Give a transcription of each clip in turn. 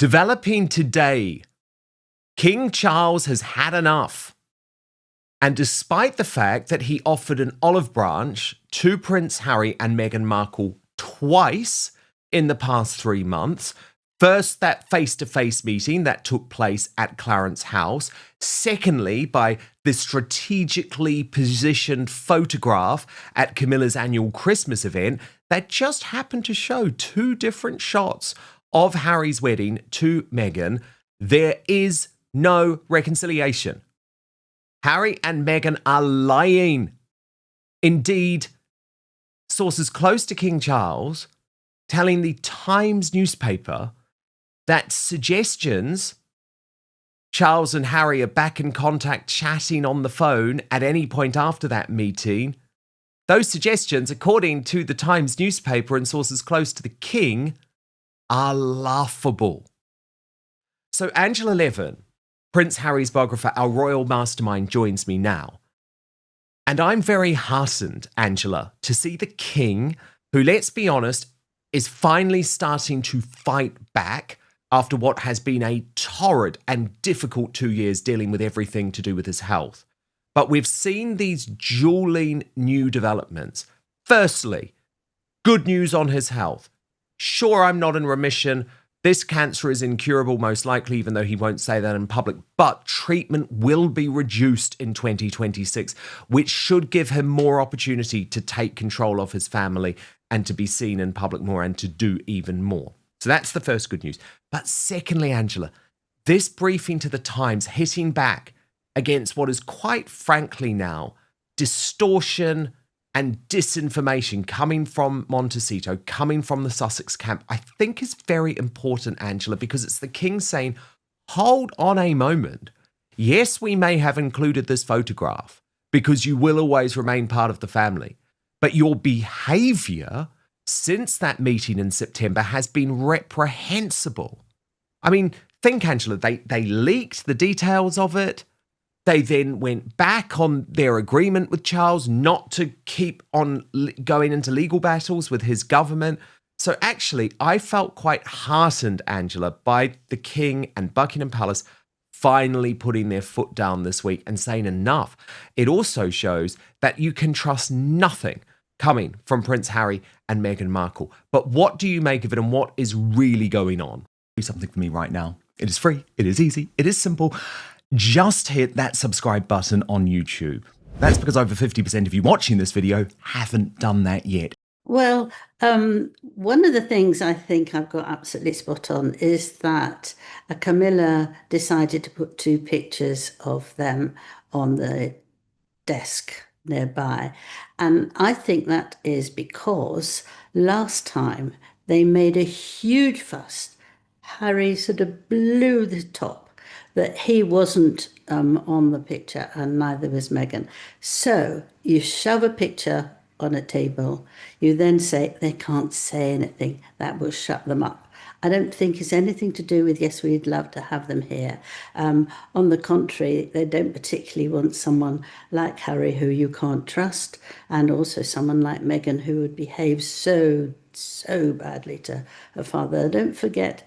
Developing today, King Charles has had enough. And despite the fact that he offered an olive branch to Prince Harry and Meghan Markle twice in the past 3 months, first, that face-to-face meeting that took place at Clarence House. Secondly, by the strategically positioned photograph at Camilla's annual Christmas event that just happened to show 2 different shots of Harry's wedding to Meghan, there is no reconciliation. Harry and Meghan are lying. Indeed, sources close to King Charles telling the Times newspaper that suggestions Charles and Harry are back in contact chatting on the phone at any point after that meeting, those suggestions, according to the Times newspaper and sources close to the King, are laughable. So Angela Levin, Prince Harry's biographer, our royal mastermind, joins me now. And I'm very heartened, Angela, to see the King, who, let's be honest, is finally starting to fight back after what has been a torrid and difficult 2 years dealing with everything to do with his health. But we've seen these dueling new developments. Firstly, good news on his health. Sure, I'm not in remission. This cancer is incurable, most likely, even though he won't say that in public. But treatment will be reduced in 2026, which should give him more opportunity to take control of his family and to be seen in public more and to do even more. So that's the first good news. But secondly, Angela, this briefing to the Times hitting back against what is quite frankly now distortion and disinformation coming from Montecito, coming from the Sussex camp, I think is very important, Angela, because it's the King saying, hold on a moment. Yes, we may have included this photograph because you will always remain part of the family, but your behaviour since that meeting in September has been reprehensible. I mean, think, Angela, they leaked the details of it. They then went back on their agreement with Charles not to keep on going into legal battles with his government. So actually, I felt quite heartened, Angela, by the King and Buckingham Palace finally putting their foot down this week and saying enough. It also shows that you can trust nothing coming from Prince Harry and Meghan Markle. But what do you make of it and what is really going on? Do something for me right now. It is free. It is easy. It is simple. Just hit that subscribe button on YouTube. That's because over 50% of you watching this video haven't done that yet. Well, one of the things I think I've got absolutely spot on is that Camilla decided to put 2 pictures of them on the desk nearby. And I think that is because last time they made a huge fuss. Harry sort of blew the top that he wasn't on the picture and neither was Meghan. So you shove a picture on a table, you then say they can't say anything, that will shut them up. I don't think it's anything to do with, yes, we'd love to have them here. On the contrary, they don't particularly want someone like Harry who you can't trust, and also someone like Meghan who would behave so badly to her father. Don't forget,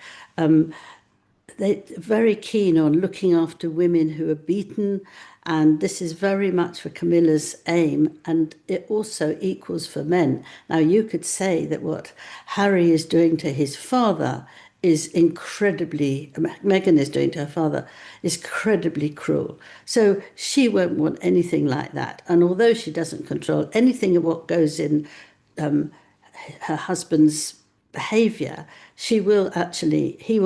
they're very keen on looking after women who are beaten, and this is very much for Camilla's aim, and it also equals for men. Now, you could say that what Harry is doing to his father is Meghan is doing to her father is incredibly cruel. So she won't want anything like that. And although she doesn't control anything of what goes in her husband's behavior, he will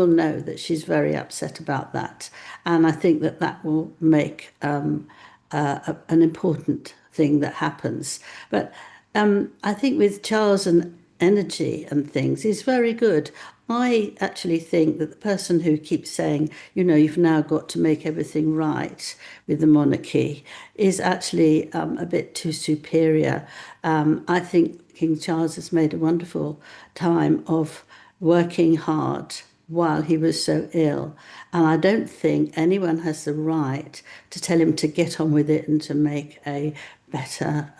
know that she's very upset about that. And I think that will make an important thing that happens. But I think with Charles and energy and things is very good. I actually think that the person who keeps saying, you've now got to make everything right with the monarchy is actually a bit too superior. I think King Charles has made a wonderful time of working hard while he was so ill. And I don't think anyone has the right to tell him to get on with it and to make a better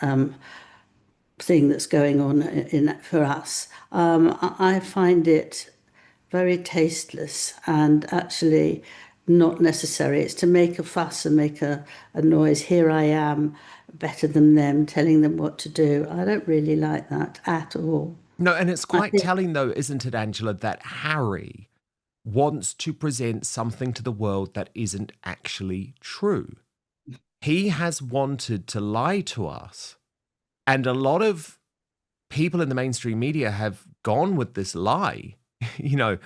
thing that's going on for us. I find it very tasteless and actually not necessary. It's to make a fuss and make a noise. Here I am, better than them, telling them what to do. I don't really like that at all. No, and it's I quite think, telling, though, isn't it, Angela, that Harry wants to present something to the world that isn't actually true. He has wanted to lie to us. And a lot of people in the mainstream media have gone with this lie, you know,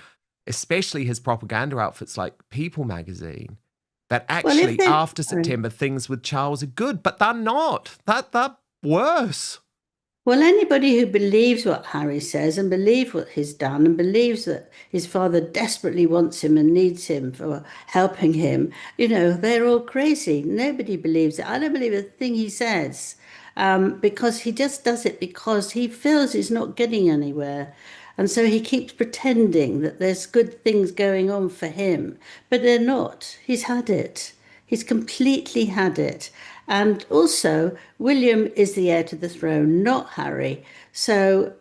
especially his propaganda outfits like People magazine, that well, if actually they, after September things with Charles are good, but they're not. They're worse. well, anybody who believes what Harry says and believes what he's done and believes that his father desperately wants him and needs him for helping him, they're all crazy. Nobody believes it. I don't believe a thing he says, because he just does it because he feels he's not getting anywhere. And so he keeps pretending that there's good things going on for him, but they're not. He's had it. He's completely had it. And also, William is the heir to the throne, not Harry. So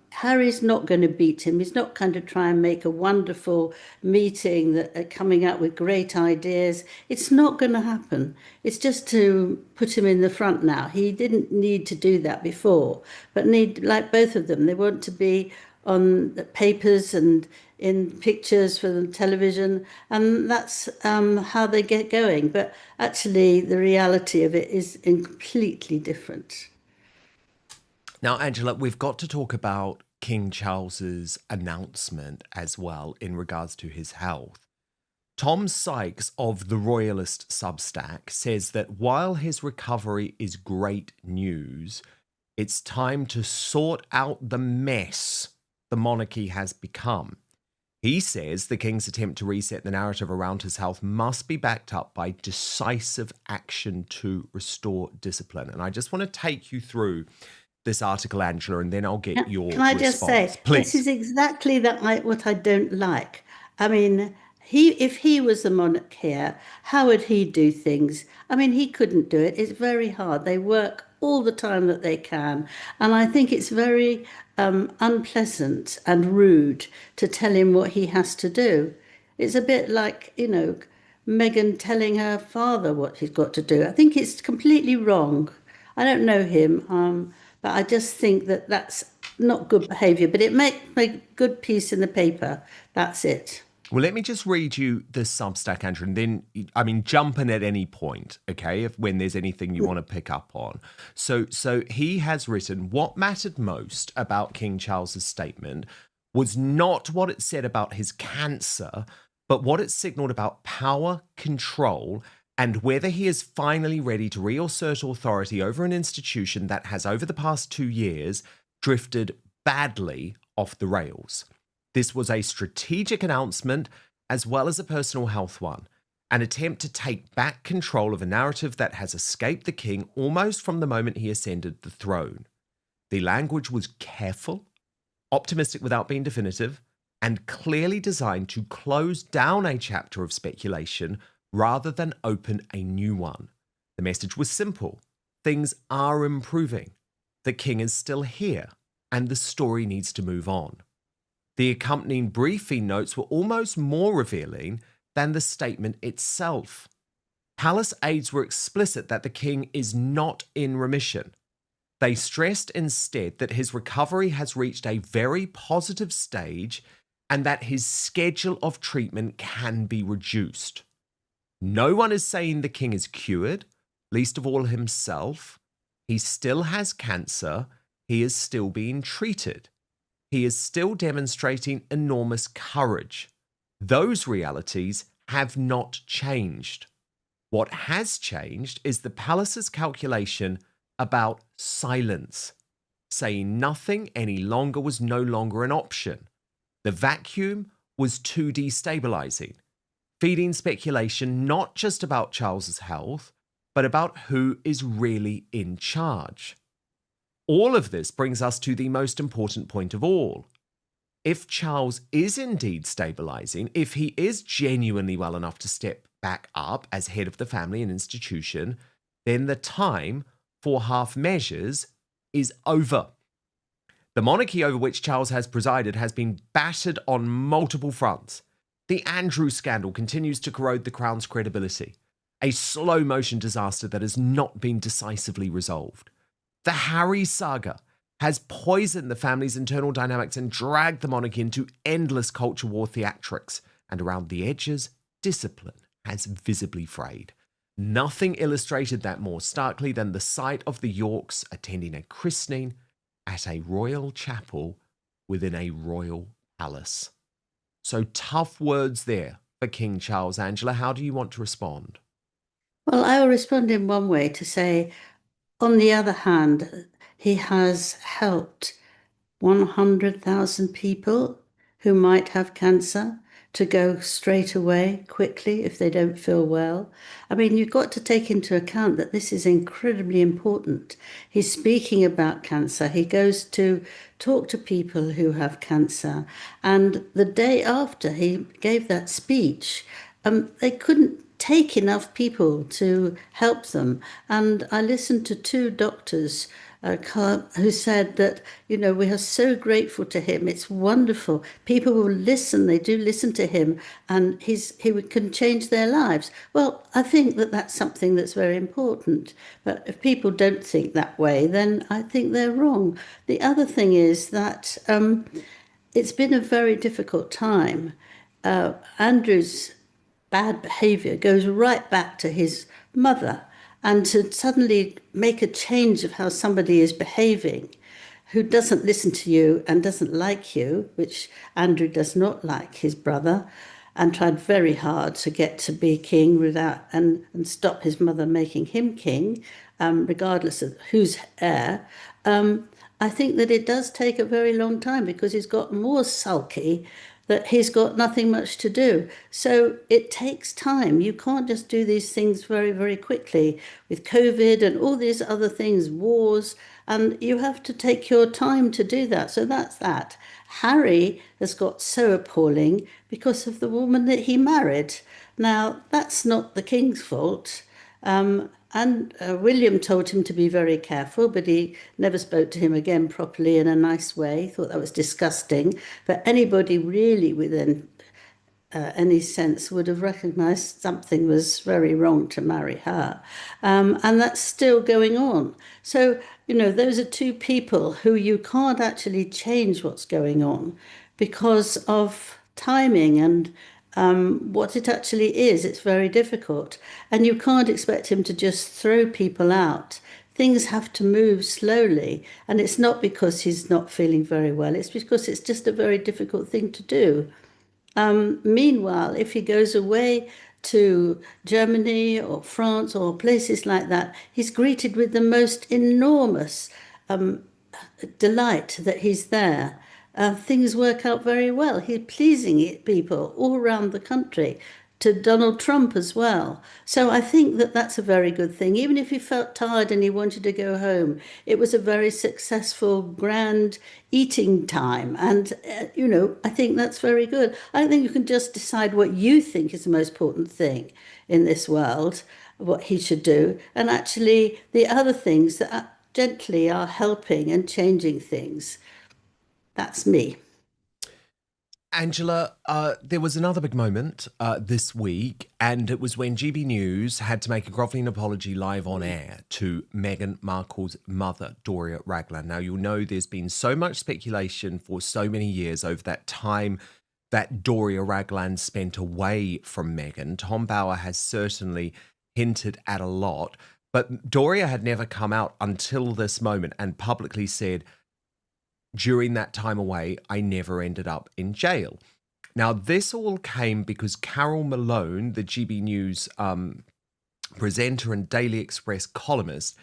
Harry's not going to beat him. He's not going to try and make a wonderful meeting that are coming up with great ideas. It's not going to happen. It's just to put him in the front now. He didn't need to do that before, but like both of them, they want to be on the papers and in pictures for the television, and that's how they get going. But actually, the reality of it is completely different. Now, Angela, we've got to talk about King Charles's announcement as well in regards to his health. Tom Sykes of the Royalist Substack says that while his recovery is great news, it's time to sort out the mess the monarchy has become. He says the king's attempt to reset the narrative around his health must be backed up by decisive action to restore discipline. And I just want to take you through this article, Angela, and then I'll get your Can I just response. say, this Please. is exactly what I don't like. I mean, if he was the monarch here, how would he do things? I mean, he couldn't do it. It's very hard. They work all the time that they can. And I think it's very unpleasant and rude to tell him what he has to do. It's a bit like, Meghan telling her father what he's got to do. I think it's completely wrong. I don't know him, but I just think that that's not good behaviour. But it makes a good piece in the paper. That's it. Well, let me just read you the Substack, Andrew, and then, I mean, jump in at any point, okay, when there's anything you want to pick up on. So he has written, what mattered most about King Charles's statement was not what it said about his cancer, but what it signaled about power, control, and whether he is finally ready to reassert authority over an institution that has, over the past 2 years, drifted badly off the rails. This was a strategic announcement as well as a personal health one, an attempt to take back control of a narrative that has escaped the king almost from the moment he ascended the throne. The language was careful, optimistic without being definitive, and clearly designed to close down a chapter of speculation rather than open a new one. The message was simple. Things are improving. The king is still here, and the story needs to move on. The accompanying briefing notes were almost more revealing than the statement itself. Palace aides were explicit that the king is not in remission. They stressed instead that his recovery has reached a very positive stage and that his schedule of treatment can be reduced. No one is saying the king is cured, least of all himself. He still has cancer. He is still being treated. He is still demonstrating enormous courage. Those realities have not changed. What has changed is the palace's calculation about silence. Saying nothing any longer was no longer an option. The vacuum was too destabilizing, feeding speculation not just about Charles's health, but about who is really in charge. All of this brings us to the most important point of all. If Charles is indeed stabilizing, if he is genuinely well enough to step back up as head of the family and institution, then the time for half measures is over. The monarchy over which Charles has presided has been battered on multiple fronts. The Andrew scandal continues to corrode the Crown's credibility, a slow-motion disaster that has not been decisively resolved. The Harry saga has poisoned the family's internal dynamics and dragged the monarchy into endless culture war theatrics, and around the edges, discipline has visibly frayed. Nothing illustrated that more starkly than the sight of the Yorks attending a christening at a royal chapel within a royal palace. So tough words there for King Charles. Angela, how do you want to respond? Well, I will respond in one way to say, on the other hand, he has helped 100,000 people who might have cancer to go straight away quickly if they don't feel well. I mean, you've got to take into account that this is incredibly important. He's speaking about cancer. He goes to talk to people who have cancer. And the day after he gave that speech, they couldn't take enough people to help them. And I listened to two doctors who said that, we are so grateful to him. It's wonderful. People will listen. They do listen to him, and he can change their lives. Well, I think that that's something that's very important. But if people don't think that way, then I think they're wrong. The other thing is that it's been a very difficult time. Andrew's bad behavior goes right back to his mother. And to suddenly make a change of how somebody is behaving who doesn't listen to you and doesn't like you, which Andrew does not like his brother, and tried very hard to get to be king without and stop his mother making him king, regardless of who's heir. I think that it does take a very long time because he's got more sulky, that he's got nothing much to do. So it takes time. You can't just do these things very, very quickly with COVID and all these other things, wars, and you have to take your time to do that. So that's that. Harry has got so appalling because of the woman that he married. Now, that's not the king's fault. And William told him to be very careful, but he never spoke to him again properly in a nice way. He thought that was disgusting. But anybody really within any sense would have recognised something was very wrong to marry her. And that's still going on. So, those are two people who you can't actually change what's going on because of timing and what it actually is. It's very difficult. And you can't expect him to just throw people out. Things have to move slowly. And it's not because he's not feeling very well. It's because it's just a very difficult thing to do. Meanwhile, if he goes away to Germany or France or places like that, he's greeted with the most enormous delight that he's there. Things work out very well. He's pleasing people all around the country, to Donald Trump as well. So I think that that's a very good thing. Even if he felt tired and he wanted to go home, it was a very successful, grand eating time. And, I think that's very good. I don't think you can just decide what you think is the most important thing in this world, what he should do. And actually, the other things that gently are helping and changing things. That's me. Angela, there was another big moment this week, and it was when GB News had to make a grovelling apology live on air to Meghan Markle's mother, Doria Ragland. Now, you'll know there's been so much speculation for so many years over that time that Doria Ragland spent away from Meghan. Tom Bower has certainly hinted at a lot, but Doria had never come out until this moment and publicly said, during that time away, I never ended up in jail. Now, this all came because Carol Malone, the GB News presenter and Daily Express columnist,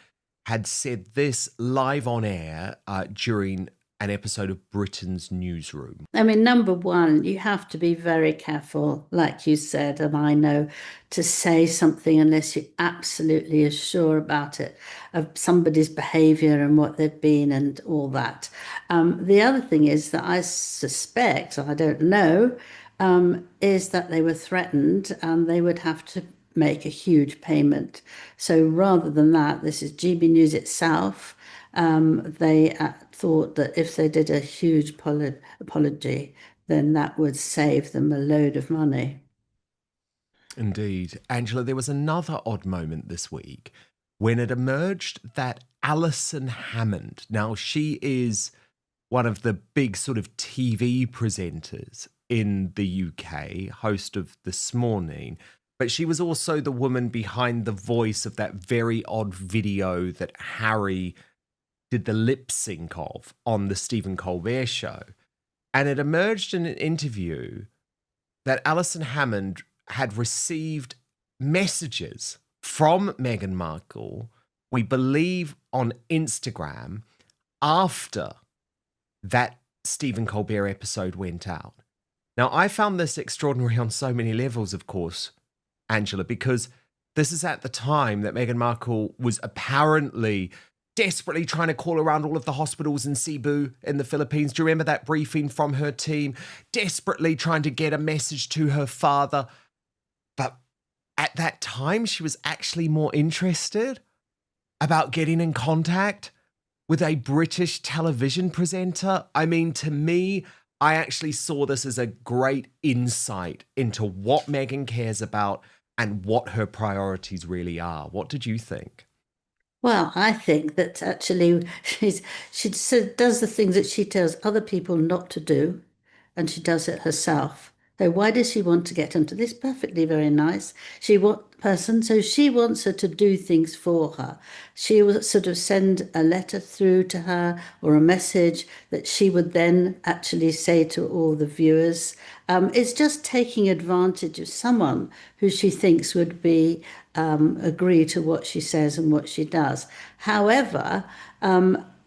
had said this live on air during an episode of Britain's Newsroom. I mean, number one, you have to be very careful, like you said, and I know, to say something unless you absolutely are sure about it, of somebody's behaviour and what they've been and all that. The other thing is that I suspect, I don't know, is that they were threatened and they would have to make a huge payment. So rather than that, this is GB News itself. They thought that if they did a huge apology, then that would save them a load of money. Indeed. Angela, there was another odd moment this week when it emerged that Alison Hammond, now she is one of the big sort of TV presenters in the UK, host of This Morning, but she was also the woman behind the voice of that very odd video that Harry did the lip sync of on the Stephen Colbert Show. And it emerged in an interview that Alison Hammond had received messages from Meghan Markle, we believe on Instagram, after that Stephen Colbert episode went out. Now, I found this extraordinary on so many levels, of course, Angela, because this is at the time that Meghan Markle was apparently desperately trying to call around all of the hospitals in Cebu in the Philippines. Do you remember that briefing from her team? Desperately trying to get a message to her father. But at that time, she was actually more interested about getting in contact with a British television presenter. I mean, to me, I actually saw this as a great insight into what Meghan cares about and what her priorities really are. What did you think? Well, I think that actually does the things that she tells other people not to do, and she does it herself. So why does she want to get into this? Perfectly very nice. She want person, so she wants her to do things for her. She will sort of send a letter through to her or a message that she would then actually say to all the viewers. It's just taking advantage of someone who she thinks would be agree to what she says and what she does. However,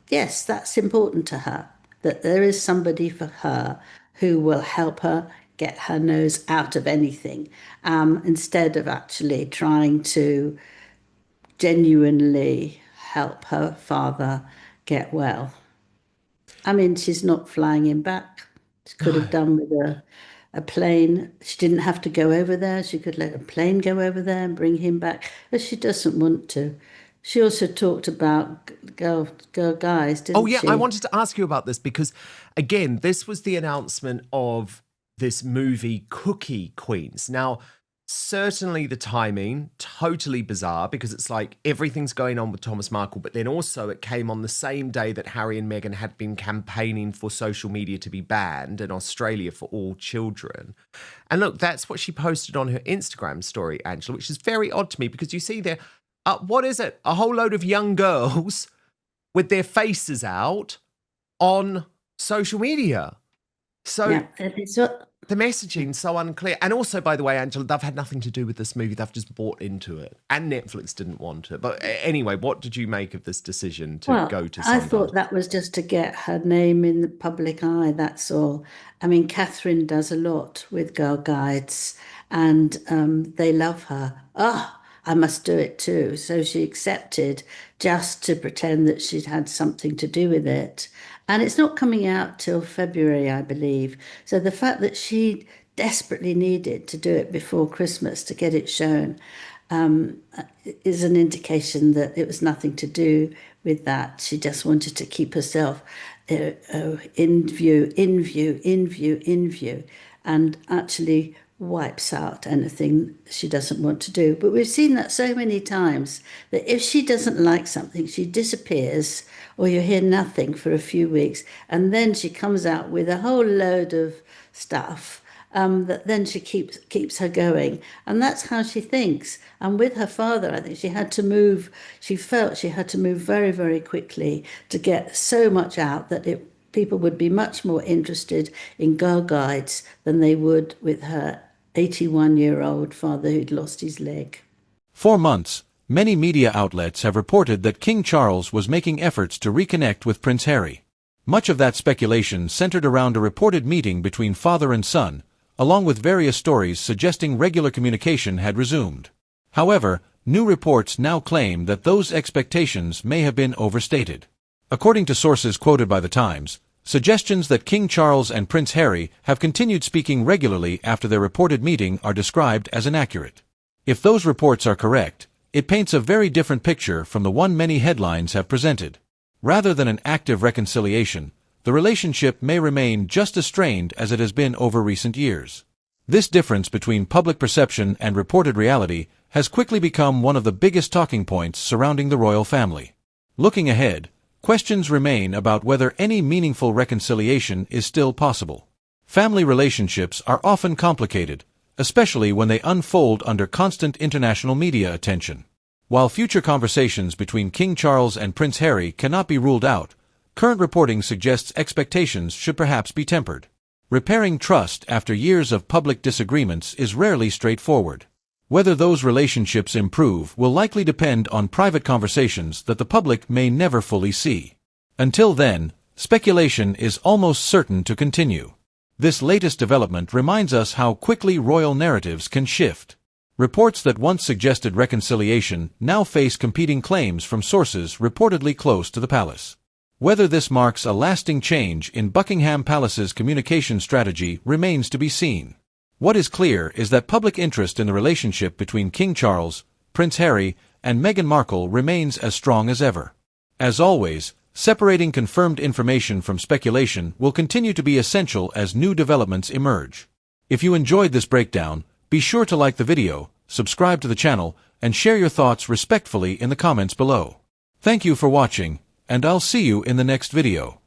yes, that's important to her, that there is somebody for her who will help her get her nose out of anything, instead of actually trying to genuinely help her father get well. I mean, she's not flying him back. She could have done with a plane. She didn't have to go over there. She could let a plane go over there and bring him back, but she doesn't want to. She also talked about girl guys, didn't she? I wanted to ask you about this because, again, this was the announcement of this movie Cookie Queens. Now, certainly the timing, totally bizarre because it's like everything's going on with Thomas Markle, but then also it came on the same day that Harry and Meghan had been campaigning for social media to be banned in Australia for all children. And look, that's what she posted on her Instagram story, Angela, which is very odd to me because you see there, what is it? A whole load of young girls with their faces out on social media. So Yeah, it's what, the messaging's so unclear. And also, by the way, Angela, they've had nothing to do with this movie. They've just bought into it. And Netflix didn't want it. But anyway, what did you make of this decision to go to Sundance? I thought that was just to get her name in the public eye, that's all. I mean, Catherine does a lot with Girl Guides, and they love her. Oh, I must do it too. So she accepted just to pretend that she'd had something to do with it. And it's not coming out till February, I believe. So the fact that she desperately needed to do it before Christmas to get it shown is an indication that it was nothing to do with that. She just wanted to keep herself in view, and actually wipes out anything she doesn't want to do. But we've seen that so many times that if she doesn't like something, she disappears or you hear nothing for a few weeks. And then she comes out with a whole load of stuff that then she keeps her going. And that's how she thinks. And with her father, I think she felt she had to move very, very quickly to get so much out that people would be much more interested in Girl Guides than they would with her 81-year-old father who'd lost his leg. For months, many media outlets have reported that King Charles was making efforts to reconnect with Prince Harry. Much of that speculation centered around a reported meeting between father and son, along with various stories suggesting regular communication had resumed. However, new reports now claim that those expectations may have been overstated. According to sources quoted by The Times, suggestions that King Charles and Prince Harry have continued speaking regularly after their reported meeting are described as inaccurate. If those reports are correct, it paints a very different picture from the one many headlines have presented. Rather than an active reconciliation, the relationship may remain just as strained as it has been over recent years. This difference between public perception and reported reality has quickly become one of the biggest talking points surrounding the royal family. Looking ahead, questions remain about whether any meaningful reconciliation is still possible. Family relationships are often complicated, especially when they unfold under constant international media attention. While future conversations between King Charles and Prince Harry cannot be ruled out, current reporting suggests expectations should perhaps be tempered. Repairing trust after years of public disagreements is rarely straightforward. Whether those relationships improve will likely depend on private conversations that the public may never fully see. Until then, speculation is almost certain to continue. This latest development reminds us how quickly royal narratives can shift. Reports that once suggested reconciliation now face competing claims from sources reportedly close to the palace. Whether this marks a lasting change in Buckingham Palace's communication strategy remains to be seen. What is clear is that public interest in the relationship between King Charles, Prince Harry, and Meghan Markle remains as strong as ever. As always, separating confirmed information from speculation will continue to be essential as new developments emerge. If you enjoyed this breakdown, be sure to like the video, subscribe to the channel, and share your thoughts respectfully in the comments below. Thank you for watching, and I'll see you in the next video.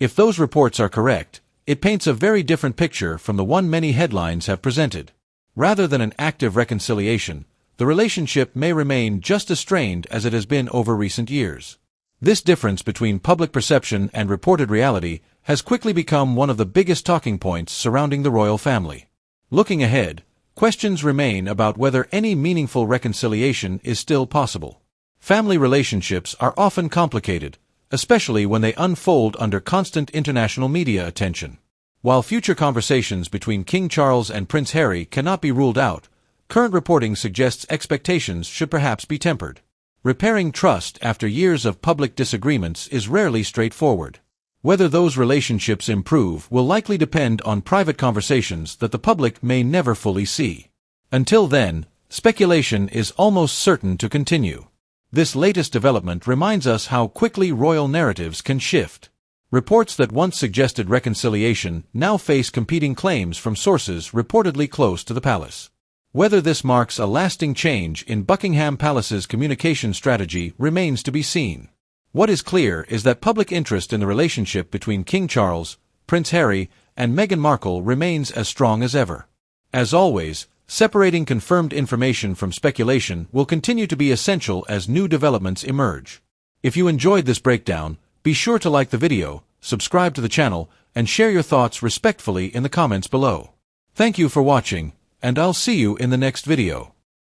If those reports are correct, it paints a very different picture from the one many headlines have presented. Rather than an active reconciliation, the relationship may remain just as strained as it has been over recent years. This difference between public perception and reported reality has quickly become one of the biggest talking points surrounding the royal family. Looking ahead, questions remain about whether any meaningful reconciliation is still possible. Family relationships are often complicated, especially when they unfold under constant international media attention. While future conversations between King Charles and Prince Harry cannot be ruled out, current reporting suggests expectations should perhaps be tempered. Repairing trust after years of public disagreements is rarely straightforward. Whether those relationships improve will likely depend on private conversations that the public may never fully see. Until then, speculation is almost certain to continue. This latest development reminds us how quickly royal narratives can shift. Reports that once suggested reconciliation now face competing claims from sources reportedly close to the palace. Whether this marks a lasting change in Buckingham Palace's communication strategy remains to be seen. What is clear is that public interest in the relationship between King Charles, Prince Harry, and Meghan Markle remains as strong as ever. As always, separating confirmed information from speculation will continue to be essential as new developments emerge. If you enjoyed this breakdown, be sure to like the video, subscribe to the channel, and share your thoughts respectfully in the comments below. Thank you for watching, and I'll see you in the next video.